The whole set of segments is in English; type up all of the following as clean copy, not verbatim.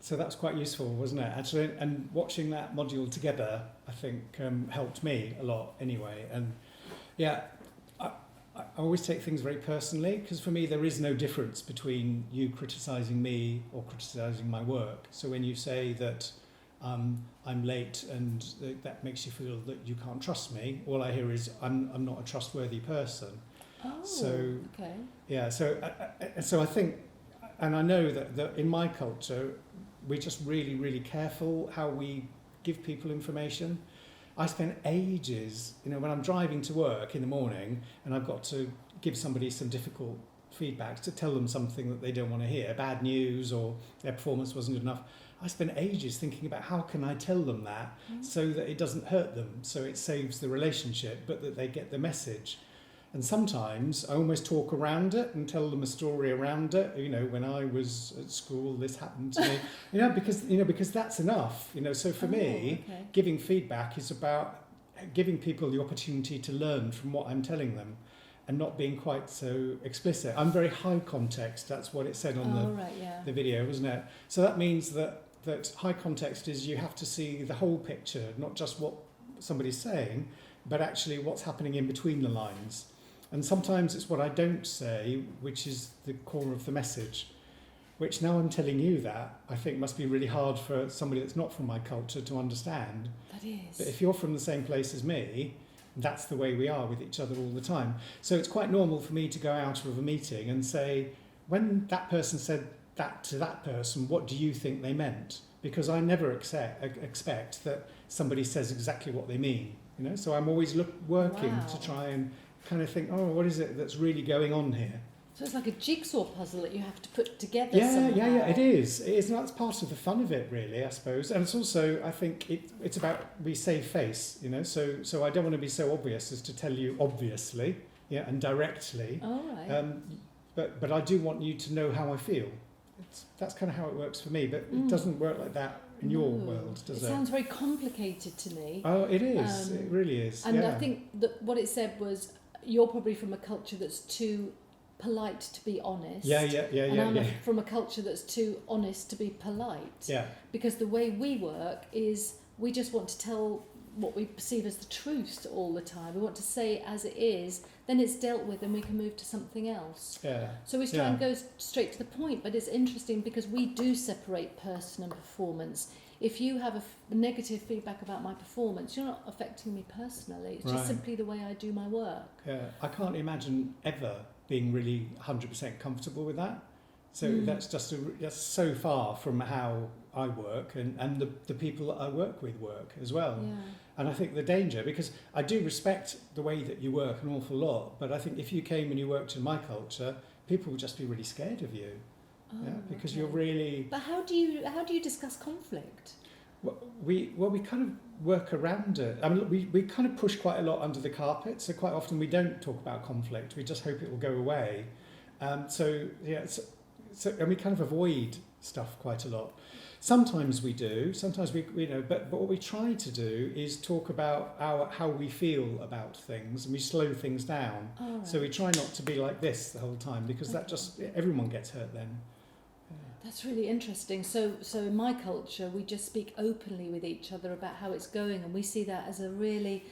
So that's quite useful, wasn't it? Actually, and watching that module together, I think, helped me a lot anyway. And yeah, I always take things very personally, because for me there is no difference between you criticising me or criticising my work. So when you say that I'm late and that makes you feel that you can't trust me, all I hear is I'm not a trustworthy person. Oh, so okay. yeah, so I think, and I know that in my culture we're just really, really careful how we give people information. I spend ages, when I'm driving to work in the morning and I've got to give somebody some difficult feedback, to tell them something that they don't want to hear, bad news or their performance wasn't good enough. I spend ages thinking about how can I tell them that so that it doesn't hurt them, so it saves the relationship, but that they get the message. And sometimes I almost talk around it and tell them a story around it. When I was at school, this happened to me. Because that's enough. So for me, giving feedback is about giving people the opportunity to learn from what I'm telling them, and not being quite so explicit. I'm very high context. That's what it said on the video, wasn't it? So that means that high context is you have to see the whole picture, not just what somebody's saying, but actually what's happening in between the lines. And sometimes it's what I don't say, which is the core of the message, which now I'm telling you that, I think must be really hard for somebody that's not from my culture to understand. That is. But if you're from the same place as me, that's the way we are with each other all the time. So it's quite normal for me to go out of a meeting and say, when that person said that to that person, what do you think they meant? Because I never expect that somebody says exactly what they mean. So I'm always working to try and kind of think, what is it that's really going on here? So it's like a jigsaw puzzle that you have to put together somehow. Yeah, it is. And that's part of the fun of it, really, I suppose. And it's also, I think, it's about we save face, so I don't want to be so obvious as to tell you obviously, and directly. All right. But I do want you to know how I feel. That's kind of how it works for me, but it doesn't work like that in your world, does it? It sounds very complicated to me. Oh, it is. It really is. And I think that what it said was, you're probably from a culture that's too polite to be honest. And I'm from a culture that's too honest to be polite. Yeah. Because the way we work is we just want to tell what we perceive as the truth all the time. We want to say it as it is, then it's dealt with and we can move to something else. Yeah. So we try and go straight to the point, but it's interesting because we do separate person and performance. If you have a negative feedback about my performance, you're not affecting me personally. It's just simply the way I do my work. Yeah, I can't imagine ever being really 100% comfortable with that. So that's so far from how I work and the people that I work with work as well. Yeah. And I think the danger, because I do respect the way that you work an awful lot, but I think if you came and you worked in my culture, people would just be really scared of you. Because you're really... But how do you discuss conflict? Well, we kind of work around it. I mean, we kind of push quite a lot under the carpet, so quite often we don't talk about conflict. We just hope it will go away. So and we kind of avoid stuff quite a lot. Sometimes we do. Sometimes we but what we try to do is talk about how we feel about things, and we slow things down. Right. So we try not to be like this the whole time, because that just everyone gets hurt then. That's really interesting. So in my culture, we just speak openly with each other about how it's going, and we see that as a really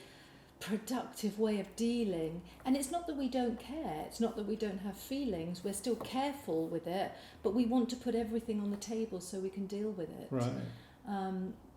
productive way of dealing. And it's not that we don't care, it's not that we don't have feelings, we're still careful with it, but we want to put everything on the table so we can deal with it. Right.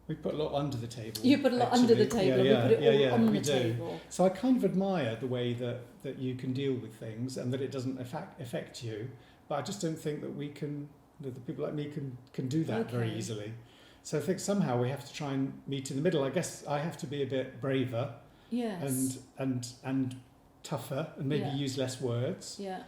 We put a lot under the table. You put a lot under the table, we put it all on the table. So I kind of admire the way that you can deal with things and that it doesn't affect you, but I just don't think that we can, the people like me can do that very easily. So I think somehow we have to try and meet in the middle. I guess I have to be a bit braver. Yes. And tougher, and maybe use less words. Yeah.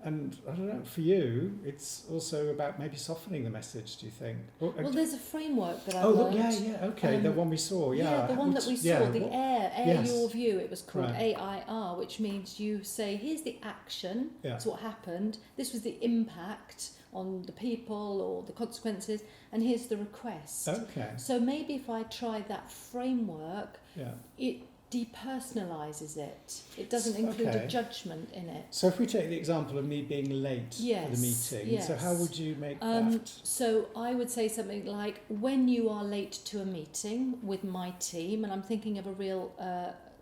And I don't know, for you, it's also about maybe softening the message, do you think? Well, there's a framework that I learned. Okay, the one we saw, Yeah, the one that we saw, the Air Your View, it was called AIR, which means you say, here's the action, that's what happened, this was the impact on the people or the consequences, and here's the request. Okay. So maybe if I try that framework, depersonalises it. It doesn't include Okay. a judgment in it. So if we take the example of me being late for the Yes, meeting, so how yes. would you make Um, that? So I would say something like, when you are late to a meeting with my team, and I'm thinking of a real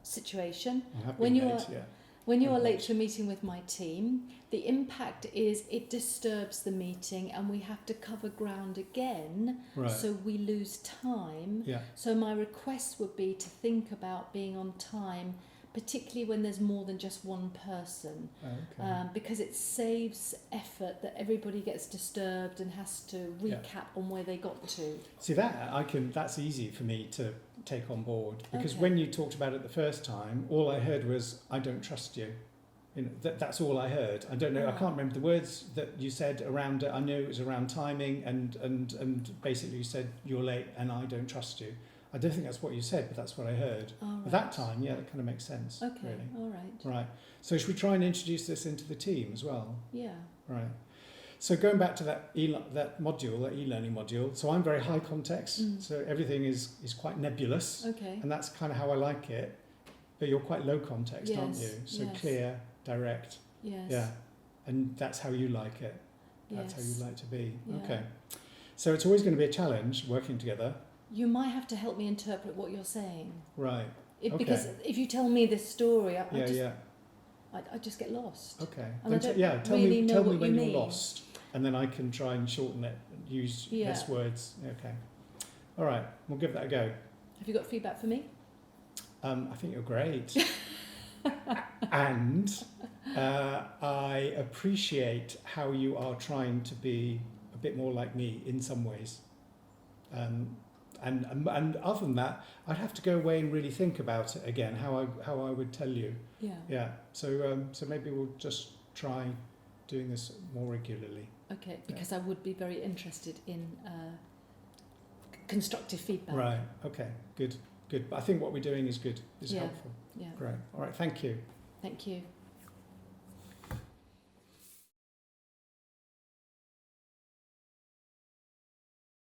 situation, I have when been you late, are- yeah. when you are Right. late to a meeting with my team, the impact is it disturbs the meeting and we have to cover ground again, Right. so we lose time. Yeah. So my request would be to think about being on time, particularly when there's more than just one person, Okay. because it saves effort that everybody gets disturbed and has to recap on where they got to. See that's easy for me to take on board, because Okay. when you talked about it the first time, all I heard was, I don't trust you. You know, that's all I heard. I don't know, I Ah. can't remember the words that you said around it. I know it was around timing and basically you said, you're late and I don't trust you. I don't think that's what you said, but that's what I heard. All right. At that time, yeah, that kind of makes sense. Okay, Really. all right. Right. So should we try and introduce this into the team as well? Yeah. Right. So going back to that module, that e-learning module, so I'm very high context, Mm. so everything is quite nebulous, Okay. and that's kind of how I like it. But you're quite low context, aren't Yes, you? So yes. clear, direct, Yes. yeah. And that's how you like it. That's how Yes. you like to be. Yeah. Okay. So it's always going to be a challenge working together. You might have to help me interpret what you're saying. Right. Because Okay. if you tell me this story, Yeah. I just get lost. Okay. And I Then don't tell really me know tell me what when you you're mean. lost, and then I can try and shorten it and use Yeah. less words. Okay. All right. We'll give that a go. Have you got feedback for me? I think you're great. And I appreciate how you are trying to be a bit more like me in some ways. And other than that, I'd have to go away and really think about it again, how I would tell you. Yeah. Yeah. So maybe we'll just try doing this more regularly. Okay, because I would be very interested in constructive feedback. Right. Okay. Good. But I think what we're doing is good. Is Yeah. helpful. Yeah. Great. All right. Thank you. Thank you.